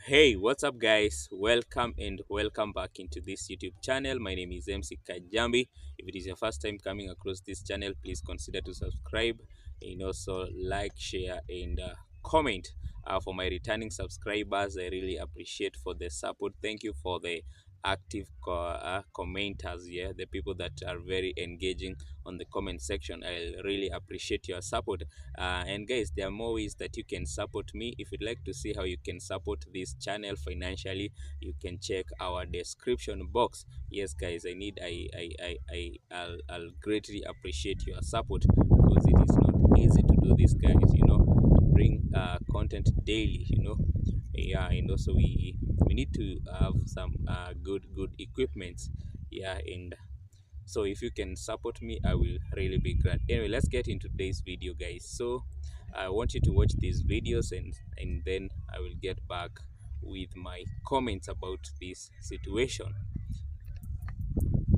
Hey, what's up, guys? Welcome back into this YouTube channel. My name is MC Kajambi. If it is your first time coming across this channel, please consider to subscribe and also like, share, and comment. For my returning subscribers, I really appreciate for the support. Thank you for the active commenters, yeah, the people that are very engaging on the comment section. I really appreciate your support. And guys, there are more ways that you can support me. If you'd like to see how you can support this channel financially, you can check our description box. Yes, guys, I'll greatly appreciate your support because it is not easy to do this, guys, to bring content daily, yeah. And also we need to have some good equipment, yeah. And so if you can support me, I will really be glad. Anyway, let's get into today's video, guys. So I want you to watch these videos, and then I will get back with my comments about this situation.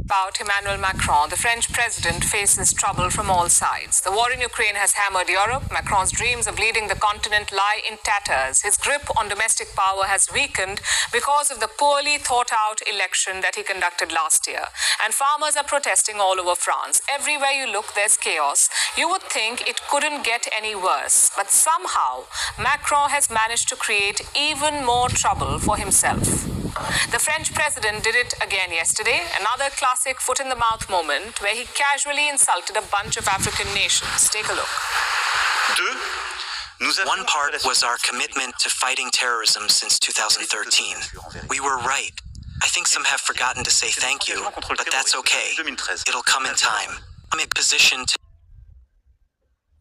About Imanuel Macron, the French president faces trouble from all sides. The war in Ukraine has hammered Europe. Macron's dreams of leading the continent lie in tatters. His grip on domestic power has weakened because of the poorly thought out election that he conducted last year. And farmers are protesting all over France. Everywhere you look, there's chaos. You would think it couldn't get any worse. But somehow, Macron has managed to create even more trouble for himself. The French president did it again yesterday, another classic foot-in-the-mouth moment where he casually insulted a bunch of African nations. Take a look. One part was our commitment to fighting terrorism since 2013. We were right. I think some have forgotten to say thank you, but that's okay. It'll come in time. I'm in position to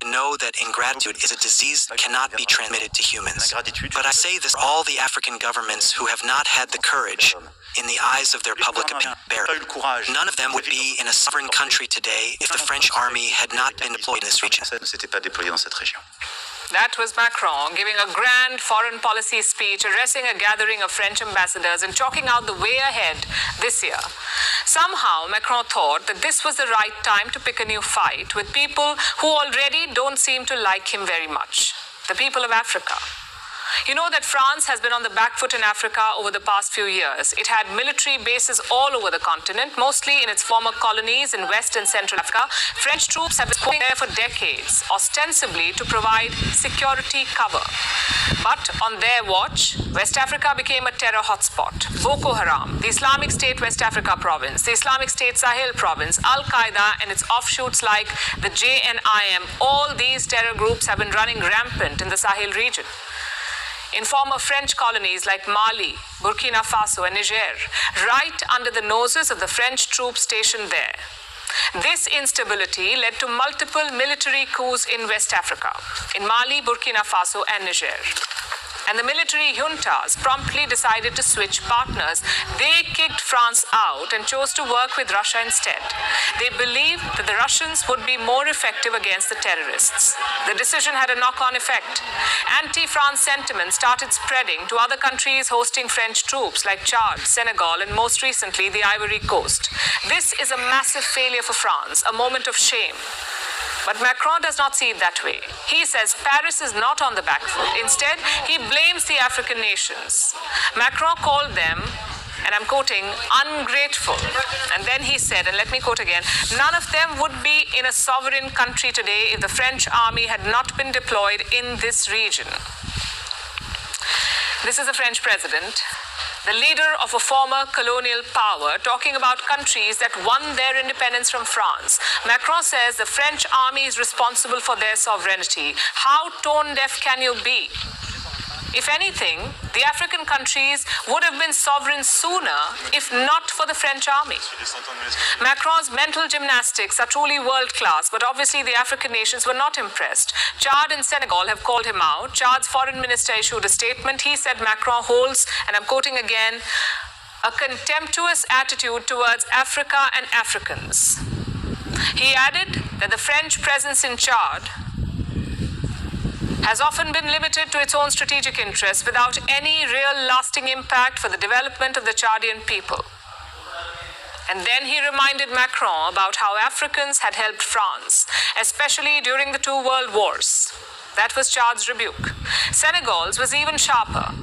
know that ingratitude is a disease that cannot be transmitted to humans. But I say this for all the African governments who have not had the courage, in the eyes of their public opinion, bear it. None of them would be in a sovereign country today if the French army had not been deployed in this region. That was Macron giving a grand foreign policy speech, addressing a gathering of French ambassadors and chalking out the way ahead this year. Somehow, Macron thought that this was the right time to pick a new fight with people who already don't seem to like him very much, the people of Africa. You know that France has been on the back foot in Africa over the past few years. It had military bases all over the continent, mostly in its former colonies in West and Central Africa. French troops have been there for decades, ostensibly to provide security cover. But on their watch, West Africa became a terror hotspot. Boko Haram, the Islamic State West Africa province, the Islamic State Sahel province, Al-Qaeda and its offshoots like the JNIM, all these terror groups have been running rampant in the Sahel region. In former French colonies like Mali, Burkina Faso, and Niger, right under the noses of the French troops stationed there. This instability led to multiple military coups in West Africa, in Mali, Burkina Faso, and Niger. And the military juntas promptly decided to switch partners. They kicked France out and chose to work with Russia instead. They believed that the Russians would be more effective against the terrorists. The decision had a knock-on effect. Anti-France sentiment started spreading to other countries hosting French troops like Chad, Senegal, and most recently the Ivory Coast. This is a massive failure for France, a moment of shame. But Macron does not see it that way. He says Paris is not on the back foot. Instead, he blames the African nations. Macron called them, and I'm quoting, ungrateful. And then he said, and let me quote again, none of them would be in a sovereign country today if the French army had not been deployed in this region. This is the French president, the leader of a former colonial power, talking about countries that won their independence from France. Macron says the French army is responsible for their sovereignty. How tone-deaf can you be? If anything, the African countries would have been sovereign sooner if not for the French army. Macron's mental gymnastics are truly world-class, but obviously the African nations were not impressed. Chad and Senegal have called him out. Chad's foreign minister issued a statement. He said Macron holds, and I'm quoting again, a contemptuous attitude towards Africa and Africans. He added that the French presence in Chad has often been limited to its own strategic interests without any real lasting impact for the development of the Chadian people. And then he reminded Macron about how Africans had helped France, especially during the two world wars. That was Chad's rebuke. Senegal's was even sharper.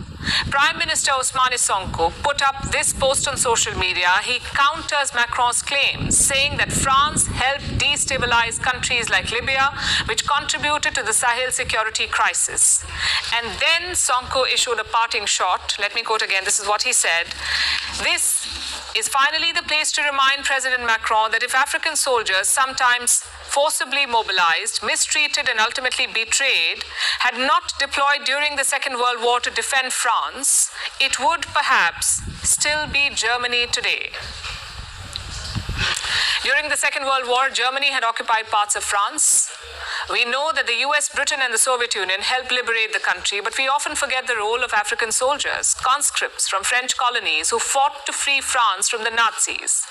Prime Minister Ousmane Sonko put up this post on social media. He counters Macron's claims, saying that France helped destabilize countries like Libya, which contributed to the Sahel security crisis. And then Sonko issued a parting shot. Let me quote again. This is what he said. This is finally the place to remind President Macron that if African soldiers, sometimes forcibly mobilized, mistreated and ultimately betrayed, had not deployed during the Second World War to defend France, it would perhaps still be Germany today. During the Second World War, Germany had occupied parts of France. We know that the US, Britain and the Soviet Union helped liberate the country, but we often forget the role of African soldiers, conscripts from French colonies who fought to free France from the Nazis.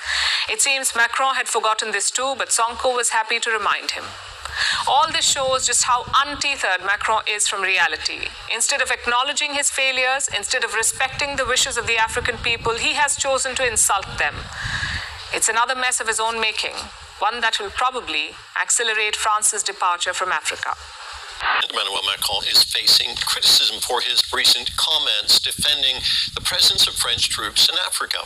It seems Macron had forgotten this too, but Sonko was happy to remind him. All this shows just how untethered Macron is from reality. Instead of acknowledging his failures, instead of respecting the wishes of the African people, he has chosen to insult them. It's another mess of his own making, one that will probably accelerate France's departure from Africa. Emmanuel Macron is facing criticism for his recent comments defending the presence of French troops in Africa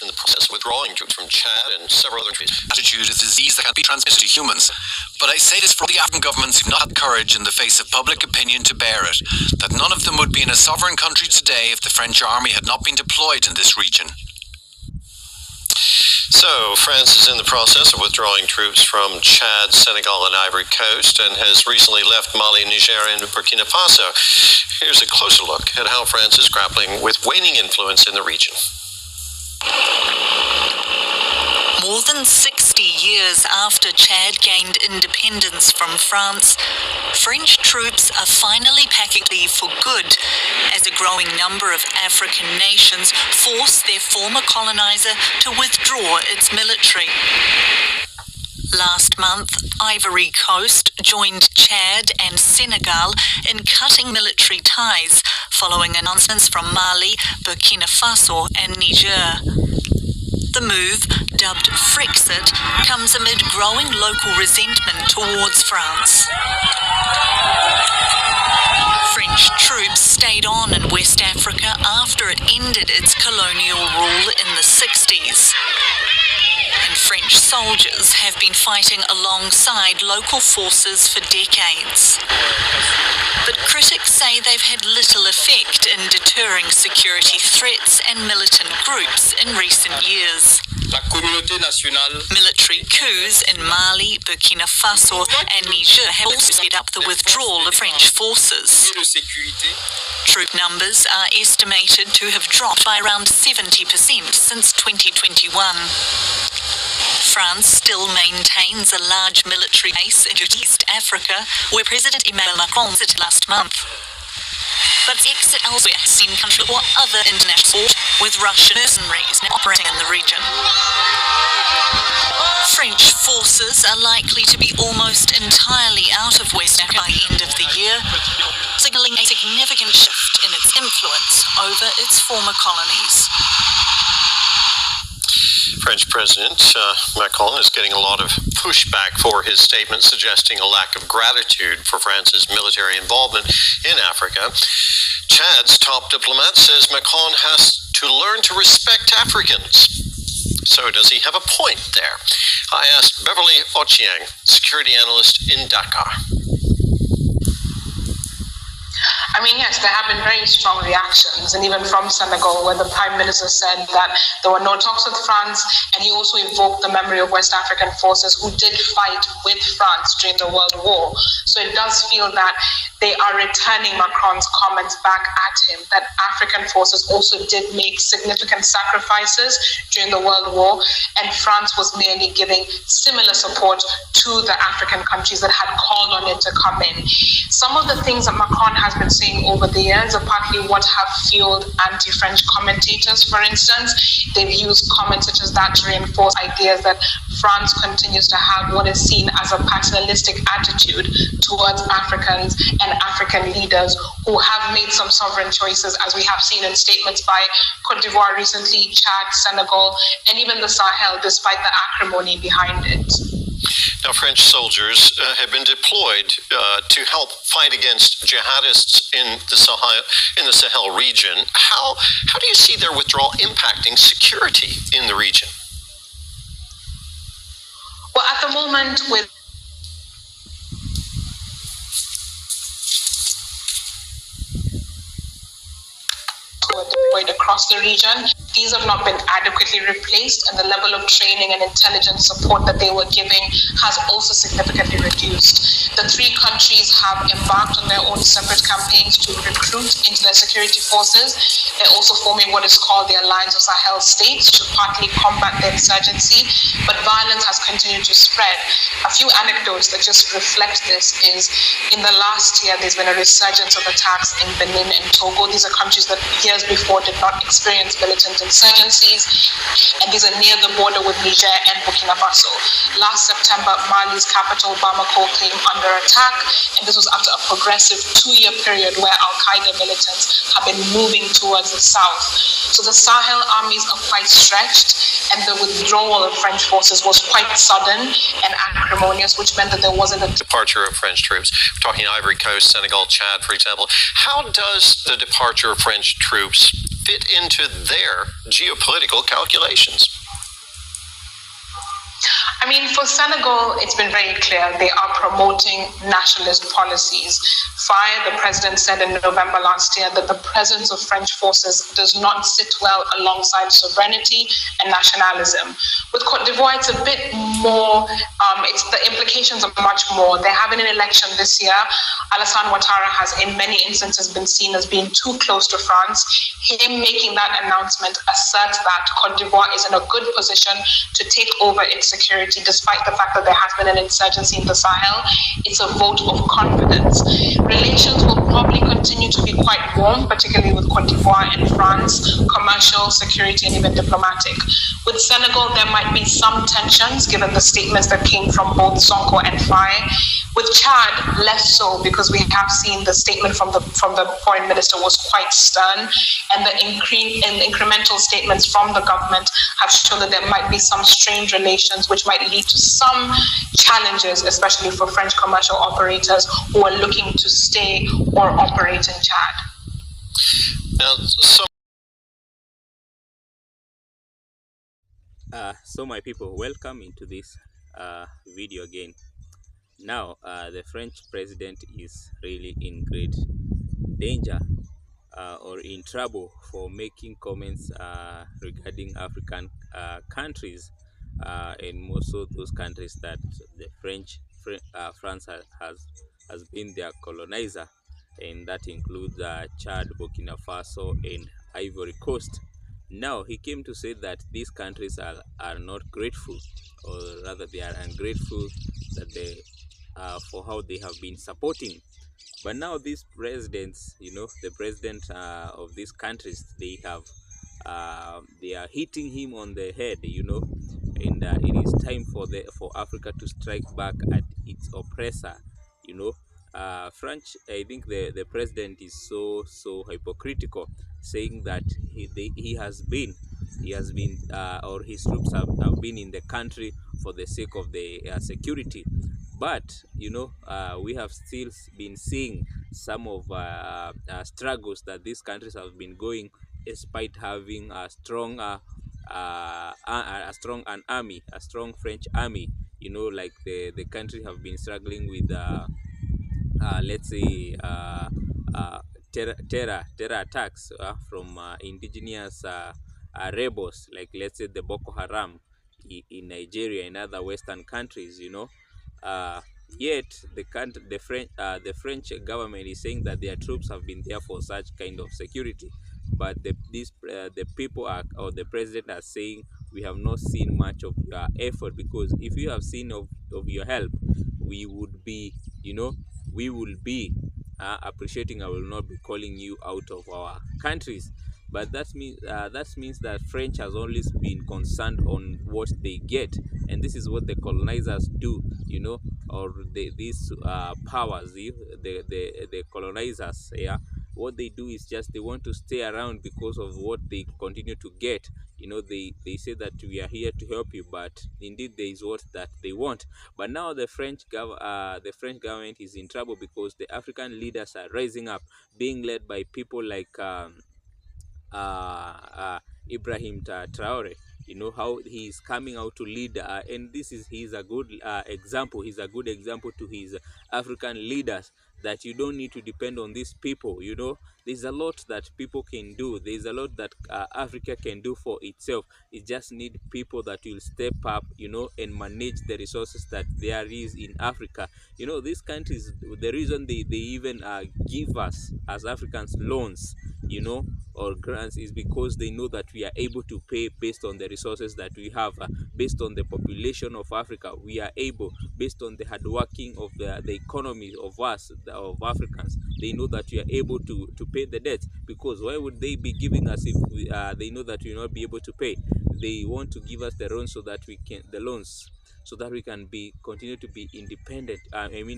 in the process of withdrawing troops from Chad and several other countries. Attitude is a disease that can be transmitted to humans. But I say this for the African governments who've not had courage in the face of public opinion to bear it, that none of them would be in a sovereign country today if the French army had not been deployed in this region. So, France is in the process of withdrawing troops from Chad, Senegal, and Ivory Coast, and has recently left Mali, Niger, and Burkina Faso. Here's a closer look at how France is grappling with waning influence in the region. More than 60 years after Chad gained independence from France, French troops are finally packing leave for good as a growing number of African nations force their former colonizer to withdraw its military. Last month, Ivory Coast joined Chad and Senegal in cutting military ties following announcements from Mali, Burkina Faso and Niger. The move, dubbed Frexit, comes amid growing local resentment towards France. French troops stayed on in West Africa after it ended its colonial rule in the 60s. And French soldiers have been fighting alongside local forces for decades. But critics say they've had little effect in deterring security threats and militant groups in recent years. Military coups in Mali, Burkina Faso and Niger have also sped up the withdrawal of French forces. Troop numbers are estimated to have dropped by around 70% since 2021. France still maintains a large military base in East Africa, where President Imanuel Macron visited last month. But exit elsewhere has seen country or other international support, with Russian mercenaries now operating in the region. French forces are likely to be almost entirely out of West Africa by the end of the year, signalling a significant shift in its influence over its former colonies. French President Macron is getting a lot of pushback for his statement suggesting a lack of gratitude for France's military involvement in Africa. Chad's top diplomat says Macron has to learn to respect Africans. So does he have a point there? I asked Beverly Ochieng, security analyst in Dakar. I mean, yes, there have been very strong reactions, and even from Senegal, where the Prime Minister said that there were no talks with France, and he also invoked the memory of West African forces who did fight with France during the World War. So it does feel that they are returning Macron's comments back at him, that African forces also did make significant sacrifices during the World War, and France was merely giving similar support to the African countries that had called on it to come in. Some of the things that Macron has been saying over the years are partly what have fueled anti-French commentators. For instance, they've used comments such as that to reinforce ideas that France continues to have what is seen as a paternalistic attitude towards Africans and African leaders who have made some sovereign choices, as we have seen in statements by Cote d'Ivoire recently, Chad, Senegal, and even the Sahel, despite the acrimony behind it. Now, French soldiers have been deployed to help fight against jihadists in the Sahel region. How do you see their withdrawal impacting security in the region? Well, at the moment, with deployed across the region, these have not been adequately replaced, and the level of training and intelligence support that they were giving has also significantly reduced. The three countries have embarked on their own separate campaigns to recruit into their security forces. They're also forming what is called the Alliance of Sahel States to partly combat the insurgency, but violence has continued to spread. A few anecdotes that just reflect this is, in the last year, there's been a resurgence of attacks in Benin and Togo. These are countries that years before did not experience militant insurgencies, and these are near the border with Niger and Burkina Faso. Last September, Mali's capital, Bamako, came under attack, and this was after a progressive 2-year period where Al-Qaeda militants have been moving towards the south. So the Sahel armies are quite stretched, and the withdrawal of French forces was quite sudden and acrimonious, which meant that there wasn't a departure of French troops. We're talking Ivory Coast, Senegal, Chad, for example. How does the departure of French troops fit into their geopolitical calculations? I mean, for Senegal, it's been very clear they are promoting nationalist policies. The president said in November last year that the presence of French forces does not sit well alongside sovereignty and nationalism. With Cote d'Ivoire, it's a bit more, the implications are much more. They're having an election this year. Alassane Ouattara has in many instances been seen as being too close to France. Him making that announcement asserts that Cote d'Ivoire is in a good position to take over its security despite the fact that there has been an insurgency in the Sahel. It's a vote of confidence. Relations will probably continue to be quite warm, particularly with Cote d'Ivoire and France, commercial, security, and even diplomatic. With Senegal, there might be some tensions given the statements that came from both Sonko and Faye. With Chad, less so, because we have seen the statement from the foreign minister was quite stern, and the incremental statements from the government have shown that there might be some strained relations, which might lead to some challenges, especially for French commercial operators who are looking to stay or operate in Chad. Now, so my people, welcome into this video again. Now, the French president is really in great danger or in trouble for making comments regarding African countries, and more so those countries that the France has been their colonizer, and that includes Chad, Burkina Faso, and Ivory Coast. Now he came to say that these countries are not grateful, or rather they are ungrateful that they for how they have been supporting. But now these presidents, the president of these countries, they are hitting him on the head, and it is time for Africa to strike back at its oppressor. French, I think the president is so hypocritical, saying that he has been or his troops have been in the country for the sake of the security. But we have still been seeing some of struggles that these countries have been going, despite having a strong French army. Like the country have been struggling with let's say terror attacks from indigenous rebels, like let's say the Boko Haram in Nigeria and other Western countries. Yet the French government is saying that their troops have been there for such kind of security, but the people or the president are saying we have not seen much of your effort, because if you have seen of your help, we would be appreciating. I will not be calling you out of our countries. But that means that French has always been concerned on what they get, and this is what the colonizers do, or these powers, the colonizers, what they do is just they want to stay around because of what they continue to get. They say that we are here to help you, but indeed there is what that they want. But now the French government is in trouble because the African leaders are rising up, being led by people like Ibrahim Traore. You know how he is coming out to lead, and he's a good example. He's a good example to his African leaders that you don't need to depend on these people. There's a lot that people can do. There's a lot that Africa can do for itself. It just need people that will step up, and manage the resources that there is in Africa. These countries, the reason they even give us as Africans loans, or grants, is because they know that we are able to pay based on the resources that we have, based on the population of Africa. We are able, based on the hard working of the economy of us, of Africans. They know that we are able to pay the debt, because why would they be giving us if they know that we will not be able to pay? They want to give us the loans so that we can continue to be independent.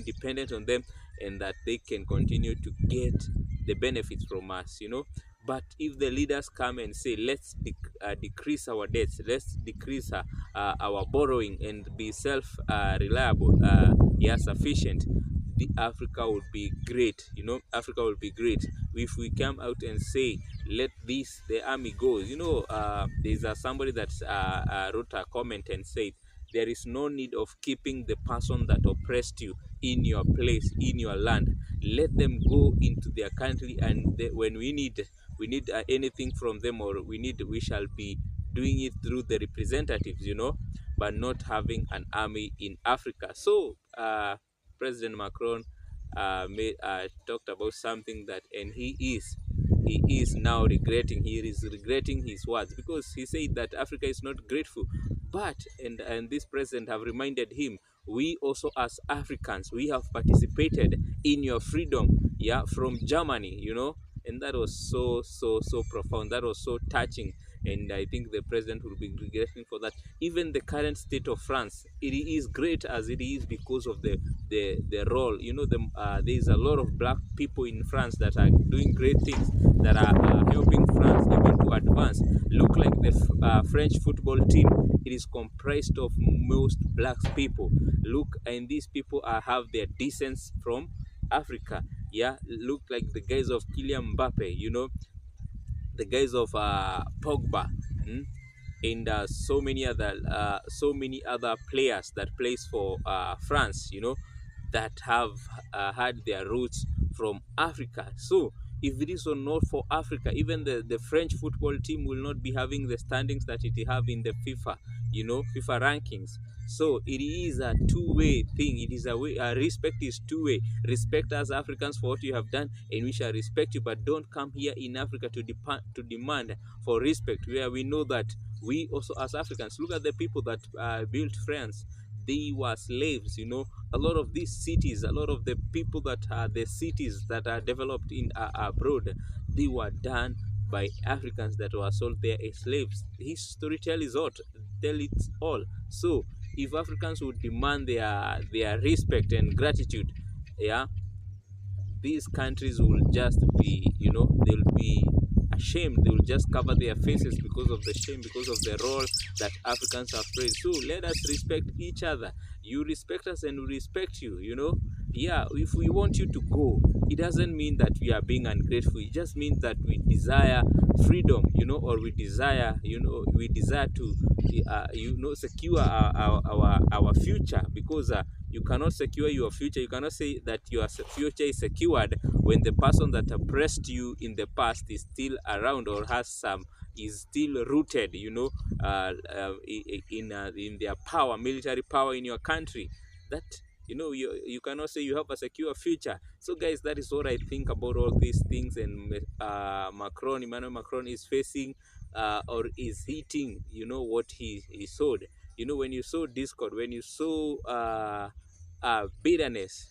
Dependent on them, and that they can continue to get the benefits from us. But if the leaders come and say, let's decrease our debts, let's decrease our borrowing and be self-reliable, sufficient, the Africa would be great. Africa would be great if we come out and say, let the army go. There's somebody that wrote a comment and said, there is no need of keeping the person that oppressed you in your place, in your land. Let them go into their country, and when we need anything from them, or we shall be doing it through the representatives, but not having an army in Africa. So President Macron talked about something that, and he is now regretting. He is regretting his words, because he said that Africa is not grateful. But and this president have reminded him, we also as Africans, we have participated in your freedom, from Germany, and that was so profound. That was so touching, and I think the president will be regretting for that. Even the current state of France, it is great as it is because of the role. There is a lot of black people in France that are doing great things, that are helping France even to advance. Look like the French football team. It is comprised of most black people. Look, and these people have their descent from Africa. Look like the guys of Kylian Mbappe, the guys of Pogba, and so many other players that plays for France, that have had their roots from Africa. So if it is not for Africa, even the French football team will not be having the standings that it have in the FIFA rankings. So it is a two-way thing. It is respect is two-way. Respect us Africans for what you have done, and we shall respect you. But don't come here in Africa to demand for respect, where we know that we also as Africans, look at the people that built France. They were slaves. A lot of these cities, a lot of the people that are the cities that are developed in abroad, they were done by Africans that were sold there as slaves. History tell it all. So if Africans would demand their respect and gratitude, these countries will just be, they'll be ashamed. They will just cover their faces because of the shame, because of the role that Africans have played. So let us respect each other. You respect us and we respect you. If we want you to go, it doesn't mean that we are being ungrateful. It just means that we desire freedom, or we desire to secure our future, because you cannot secure your future. You cannot say that your future is secured when the person that oppressed you in the past is still around, or is still rooted, in their power, military power in your country. That you cannot say you have a secure future. So guys, that is what I think about all these things. And Emmanuel Macron is facing or is hitting what he sowed. When you sow discord, when you sow bitterness,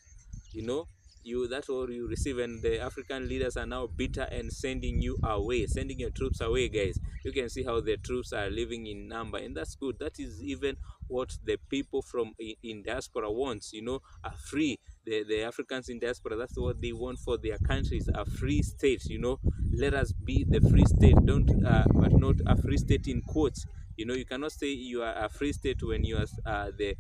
that's all you receive. And the African leaders are now bitter and sending you away, sending your troops away. Guys, you can see how the troops are living in number, and that's good. That is even what the people from in diaspora wants, are free. the Africans in diaspora, that's what they want for their countries, a free state. You know, let us be the free state, don't but not a free state in quotes. You know, you cannot say you are a free state when you are the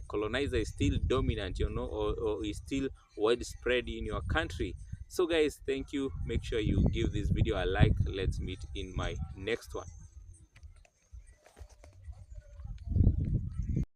colonizer is still dominant, you know, or is still widespread in your country. So guys, thank you. Make sure you give this video a like. Let's meet in my next one.